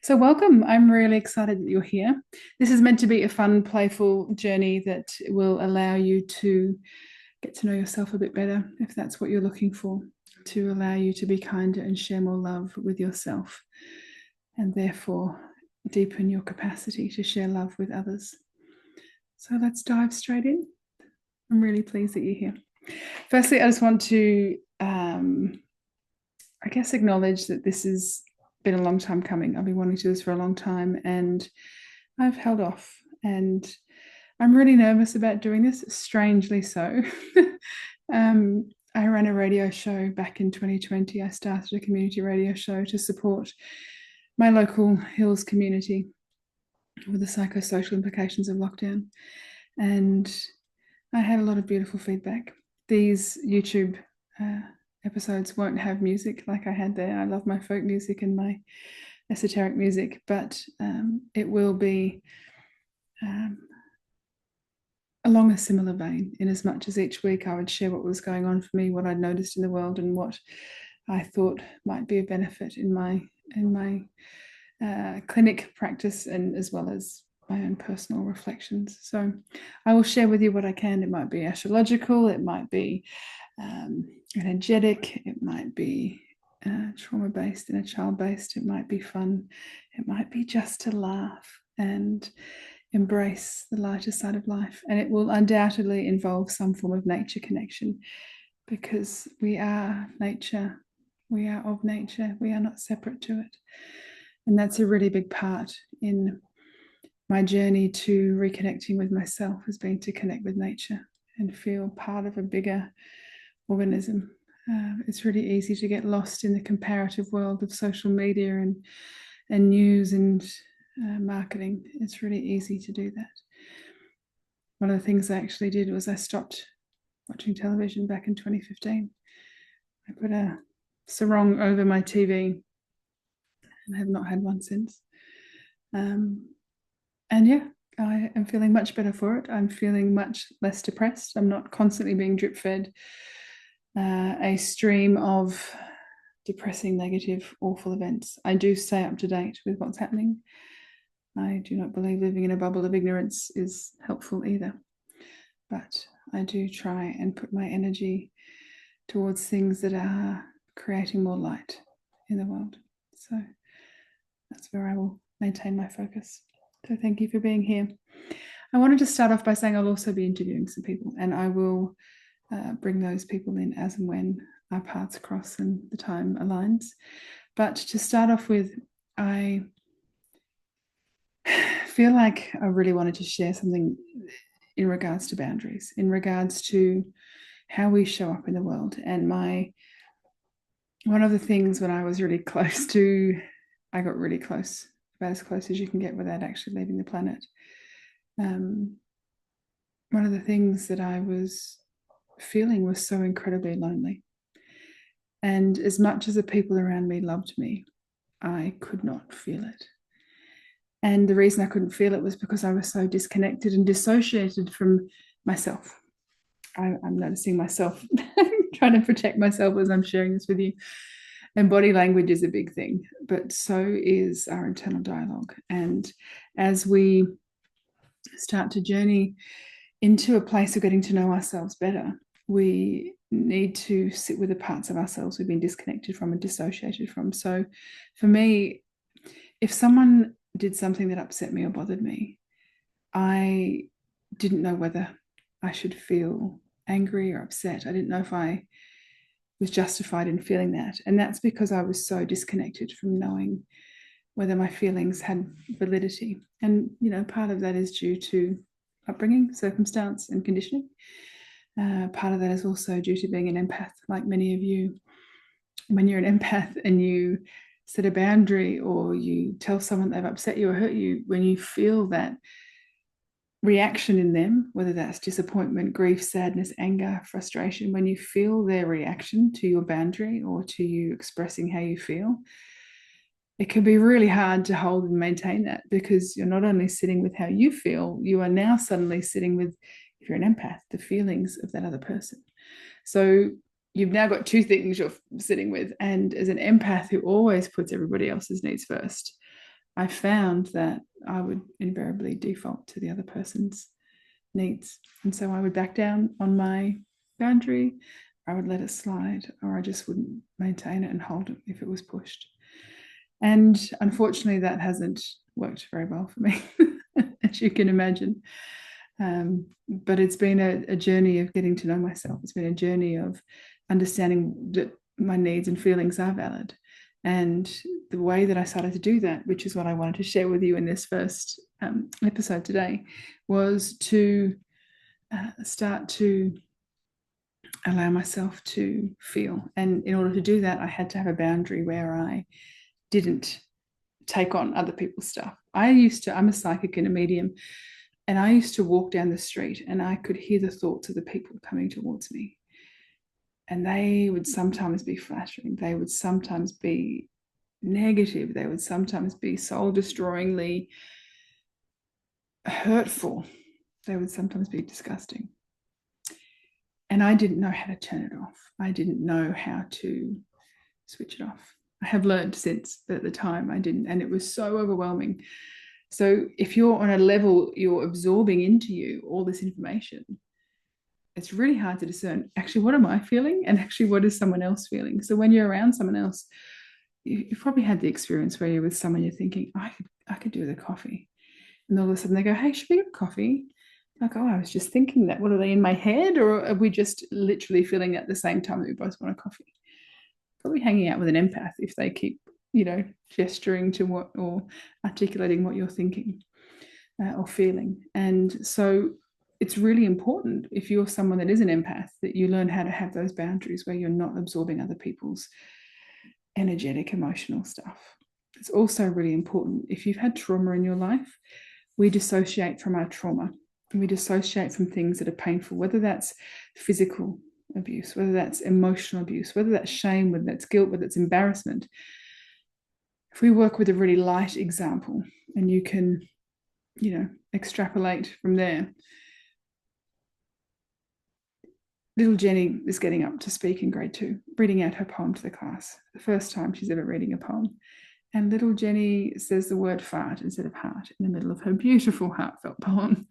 So, welcome. I'm really excited that you're here. This is meant to be a fun, playful journey that will allow you to get to know yourself a bit better, if that's what you're looking for, to allow you to be kinder and share more love with yourself, and therefore deepen your capacity to share love with others. So, let's dive straight in. I'm really pleased that you're here. Firstly, I just want to, acknowledge that this has been a long time coming. I've been wanting to do this for a long time and I've held off. And I'm really nervous about doing this, strangely so. I ran a radio show back in 2020. I started a community radio show to support my local hills community with the psychosocial implications of lockdown. And I had a lot of beautiful feedback. These YouTube episodes won't have music like I had there. I love my folk music and my esoteric music, but it will be along a similar vein, in as much as each week I would share what was going on for me, what I'd noticed in the world, and what I thought might be a benefit in my clinic practice, and as well as my own personal reflections. So I will share with you what I can. It might be astrological, it might be energetic, it might be trauma-based and a child-based, it might be fun, it might be just to laugh and embrace the lighter side of life. And it will undoubtedly involve some form of nature connection, because we are nature, we are of nature, we are not separate to it. And that's a really big part in my journey to reconnecting with myself, has been to connect with nature and feel part of a bigger organism. It's really easy to get lost in the comparative world of social media and news and marketing. It's really easy to do that. One of the things I actually did was I stopped watching television back in 2015. I put a sarong over my TV and have not had one since. And yeah, I am feeling much better for it. I'm feeling much less depressed. I'm not constantly being drip fed a stream of depressing, negative, awful events. I do stay up to date with what's happening. I do not believe living in a bubble of ignorance is helpful either. But I do try and put my energy towards things that are creating more light in the world. So that's where I will maintain my focus. So thank you for being here. I wanted to start off by saying I'll also be interviewing some people, and I will bring those people in as and when our paths cross and the time aligns. But to start off with, I feel like I really wanted to share something in regards to boundaries, in regards to how we show up in the world. And one of the things when I was really close to, I got really close, about as close as you can get without actually leaving the planet. One of the things that I was feeling was so incredibly lonely. And as much as the people around me loved me, I could not feel it. And the reason I couldn't feel it was because I was so disconnected and dissociated from myself. I'm noticing myself trying to protect myself as I'm sharing this with you. And body language is a big thing, but so is our internal dialogue. And as we start to journey into a place of getting to know ourselves better, we need to sit with the parts of ourselves we've been disconnected from and dissociated from. So for me, if someone did something that upset me or bothered me, I didn't know whether I should feel angry or upset. I didn't know if I was justified in feeling that. And that's because I was so disconnected from knowing whether my feelings had validity. And, part of that is due to upbringing, circumstance, and conditioning. Part of that is also due to being an empath, like many of you. When you're an empath and you set a boundary or you tell someone they've upset you or hurt you, when you feel that reaction in them, whether that's disappointment, grief, sadness, anger, frustration, when you feel their reaction to your boundary or to you expressing how you feel, it can be really hard to hold and maintain that, because you're not only sitting with how you feel, you are now suddenly sitting with, if you're an empath, the feelings of that other person. So you've now got two things you're sitting with. And as an empath who always puts everybody else's needs first, I found that I would invariably default to the other person's needs. And so I would back down on my boundary, I would let it slide, or I just wouldn't maintain it and hold it if it was pushed. And unfortunately, that hasn't worked very well for me, as you can imagine. But it's been a journey of getting to know myself. It's been a journey of understanding that my needs and feelings are valid. And the way that I started to do that, which is what I wanted to share with you in this first episode today, was to start to allow myself to feel. And in order to do that, I had to have a boundary where I didn't take on other people's stuff. I'm a psychic and a medium, and I used to walk down the street and I could hear the thoughts of the people coming towards me. And they would sometimes be flattering. They would sometimes be negative. They would sometimes be soul destroyingly hurtful. They would sometimes be disgusting. And I didn't know how to turn it off. I didn't know how to switch it off. I have learned since, but at the time I didn't. And it was so overwhelming. So if you're on a level, you're absorbing into you all this information, it's really hard to discern actually what am I feeling and actually what is someone else feeling. So when you're around someone else, you've probably had the experience where you're with someone, you're thinking, I could do with a coffee. And all of a sudden they go, hey, should we get a coffee? Like, oh, I was just thinking that. What are they in my head? Or are we just literally feeling at the same time that we both want a coffee? Probably hanging out with an empath if they keep, gesturing to what or articulating what you're thinking or feeling. And so it's really important if you're someone that is an empath that you learn how to have those boundaries where you're not absorbing other people's energetic, emotional stuff. It's also really important if you've had trauma in your life, we dissociate from our trauma. We dissociate from things that are painful, whether that's physical abuse, whether that's emotional abuse, whether that's shame, whether that's guilt, whether it's embarrassment. If we work with a really light example and you can, extrapolate from there. Little Jenny is getting up to speak in grade 2, reading out her poem to the class, the first time she's ever reading a poem. And little Jenny says the word fart instead of heart in the middle of her beautiful heartfelt poem.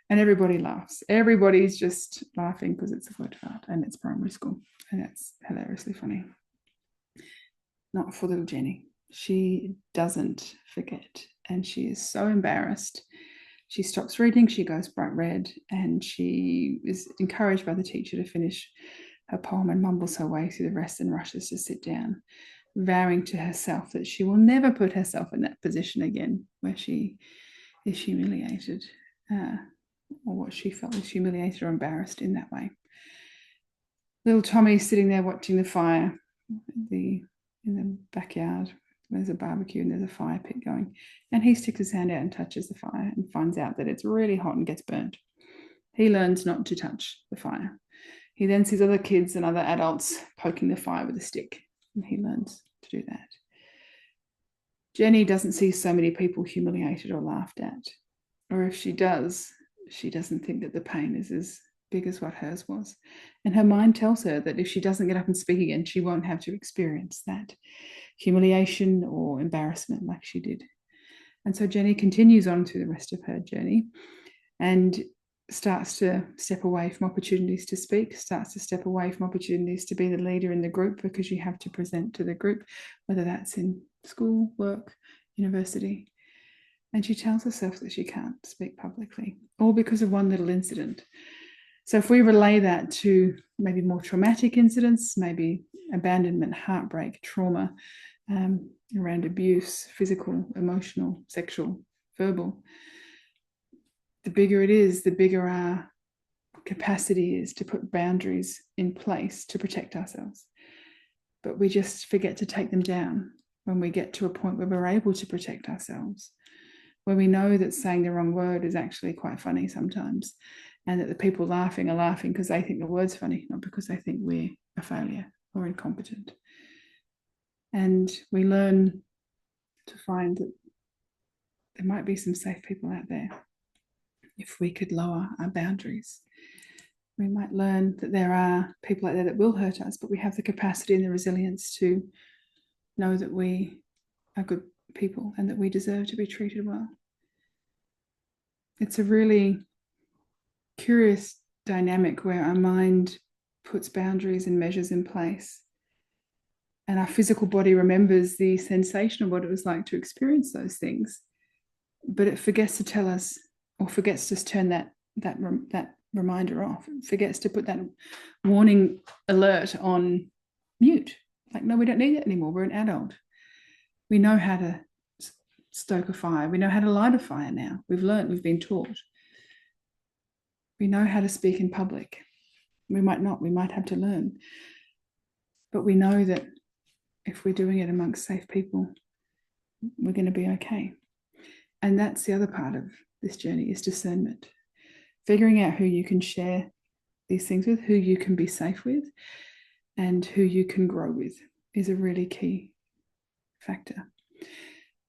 And everybody laughs. Everybody's just laughing because it's a word fart and it's primary school. And that's hilariously funny. Not for little Jenny. She doesn't forget. And she is so embarrassed. She stops reading, she goes bright red, and she is encouraged by the teacher to finish her poem and mumbles her way through the rest and rushes to sit down, vowing to herself that she will never put herself in that position again where she is humiliated, or what she felt was humiliated or embarrassed in that way. Little Tommy's sitting there watching the fire in the backyard. There's a barbecue and there's a fire pit going. And he sticks his hand out and touches the fire and finds out that it's really hot and gets burnt. He learns not to touch the fire. He then sees other kids and other adults poking the fire with a stick, and he learns to do that. Jenny doesn't see so many people humiliated or laughed at. Or if she does, she doesn't think that the pain is as big as what hers was. And her mind tells her that if she doesn't get up and speak again, she won't have to experience that humiliation or embarrassment like she did. And so Jenny continues on through the rest of her journey and starts to step away from opportunities to speak, starts to step away from opportunities to be the leader in the group because you have to present to the group, whether that's in school, work, university. And she tells herself that she can't speak publicly, all because of one little incident. So if we relay that to maybe more traumatic incidents, maybe abandonment, heartbreak, trauma, around abuse, physical, emotional, sexual, verbal, the bigger it is, the bigger our capacity is to put boundaries in place to protect ourselves. But we just forget to take them down when we get to a point where we're able to protect ourselves, where we know that saying the wrong word is actually quite funny sometimes, and that the people laughing are laughing because they think the word's funny, not because they think we're a failure or incompetent. And we learn to find that there might be some safe people out there. If we could lower our boundaries, we might learn that there are people out there that will hurt us, but we have the capacity and the resilience to know that we are good people and that we deserve to be treated well. It's a really curious dynamic where our mind puts boundaries and measures in place, and our physical body remembers the sensation of what it was like to experience those things, but it forgets to tell us, or forgets to turn that reminder off. It forgets to put that warning alert on mute. Like, no, we don't need it anymore. We're an adult. We know how to stoke a fire. We know how to light a fire now. We've learned, we've been taught. We know how to speak in public. We might not, we might have to learn. But we know that if we're doing it amongst safe people, we're going to be okay. And that's the other part of this journey, is discernment. Figuring out who you can share these things with, who you can be safe with, and who you can grow with is a really key factor.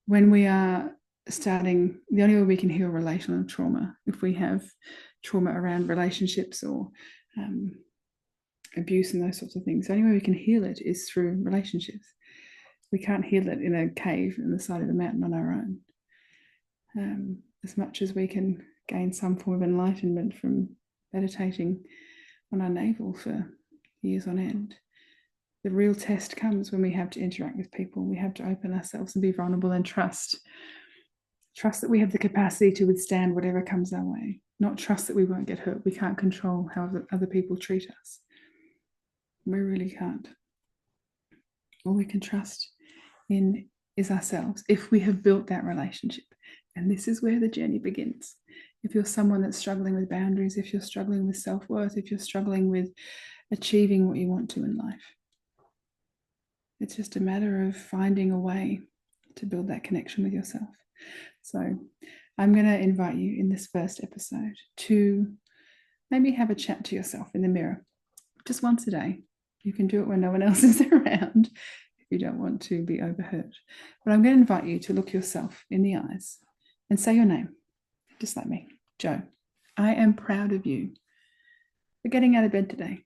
When we are starting, the only way we can heal relational trauma, if we have trauma around relationships or abuse and those sorts of things, the only way we can heal it is through relationships. We can't heal it in a cave in the side of the mountain on our own. As much as we can gain some form of enlightenment from meditating on our navel for years on end, the real test comes when we have to interact with people. We have to open ourselves and be vulnerable and trust that we have the capacity to withstand whatever comes our way, not trust that we won't get hurt. We can't control how other people treat us. We really can't. All we can trust in is ourselves, if we have built that relationship. And this is where the journey begins. If you're someone that's struggling with boundaries, if you're struggling with self-worth, if you're struggling with achieving what you want to in life, it's just a matter of finding a way to build that connection with yourself. So I'm going to invite you in this first episode to maybe have a chat to yourself in the mirror, just once a day. You can do it when no one else is around if you don't want to be overheard. But I'm going to invite you to look yourself in the eyes and say your name, just like me, Jo. I am proud of you for getting out of bed today.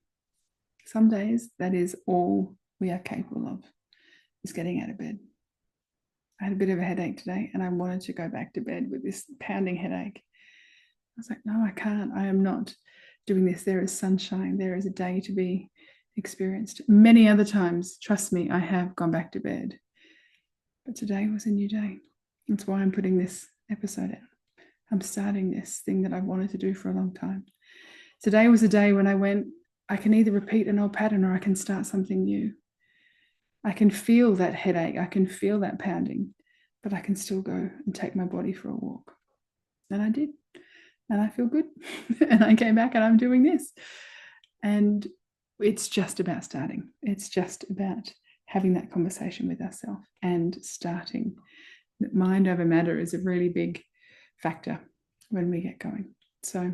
Some days that is all we are capable of, is getting out of bed. I had a bit of a headache today and I wanted to go back to bed with this pounding headache. I was like, no, I can't. I am not doing this. There is sunshine. There is a day to be experienced. Many other times, trust me, I have gone back to bed. But today was a new day. That's why I'm putting this episode out. I'm starting this thing that I've wanted to do for a long time. Today was a day when I went, I can either repeat an old pattern or I can start something new. I can feel that headache. I can feel that pounding, but I can still go and take my body for a walk. And I did. And I feel good. And I came back and I'm doing this. And it's just about starting. It's just about having that conversation with ourselves and starting. Mind over matter is a really big factor when we get going. So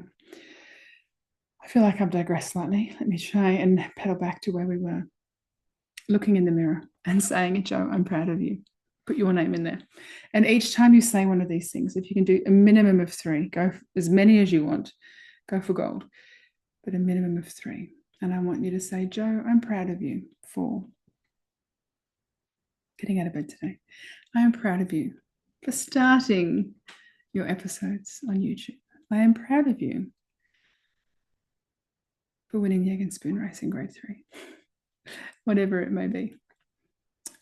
I feel like I've digressed slightly. Let me try and pedal back to where we were. Looking in the mirror and saying, Jo, I'm proud of you. Put your name in there. And each time you say one of these things, if you can do a minimum of 3, go as many as you want, go for gold, but a minimum of 3. And I want you to say, Jo, I'm proud of you for getting out of bed today. I am proud of you for starting your episodes on YouTube. I am proud of you for winning the Egg and Spoon race in grade 3. Whatever it may be.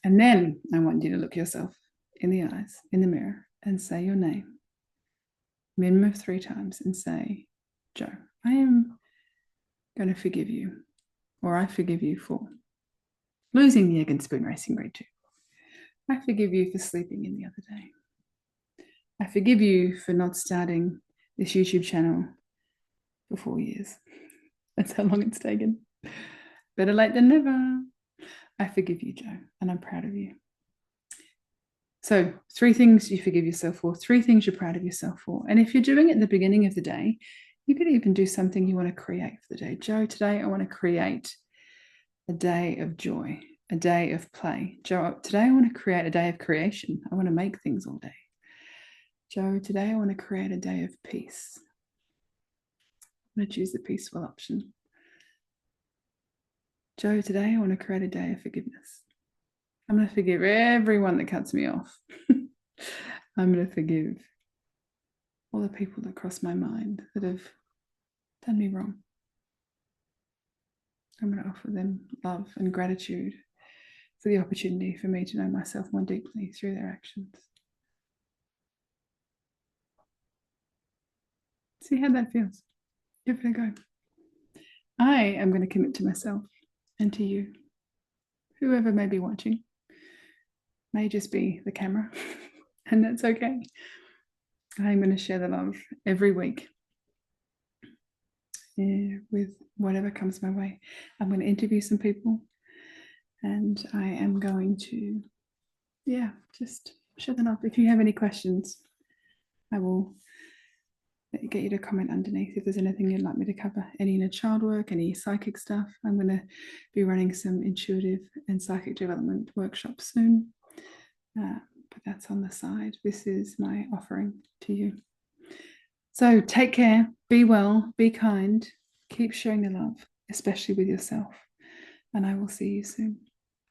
And then I want you to look yourself in the eyes, in the mirror, and say your name, minimum of 3 times, and say, Jo, I am going to forgive you, or I forgive you for losing the Egg and Spoon race in grade 2. I forgive you for sleeping in the other day. I forgive you for not starting this YouTube channel for 4 years. That's how long it's taken. Better late than never. I forgive you, Jo, and I'm proud of you. So 3 things you forgive yourself for, 3 things you're proud of yourself for. And if you're doing it at the beginning of the day, you could even do something you want to create for the day. Jo, today I want to create a day of joy, a day of play. Jo, today I want to create a day of creation. I want to make things all day. Jo, today I want to create a day of peace. I'm going to choose the peaceful option. Jo, today I want to create a day of forgiveness. I'm going to forgive everyone that cuts me off. I'm going to forgive all the people that cross my mind that have done me wrong. I'm going to offer them love and gratitude for the opportunity for me to know myself more deeply through their actions. See how that feels. Give it a go. I am going to commit to myself and to you, whoever may be watching. May just be the camera, and that's okay. I'm going to share the love every week with whatever comes my way. I'm going to interview some people, and I am going to, just share the love. If you have any questions, I will get you to comment underneath if there's anything you'd like me to cover. Any inner child work, any psychic stuff. I'm going to be running some intuitive and psychic development workshops soon. But that's on the side. This is my offering to you. So take care, be well, be kind, keep sharing the love, especially with yourself. And I will see you soon.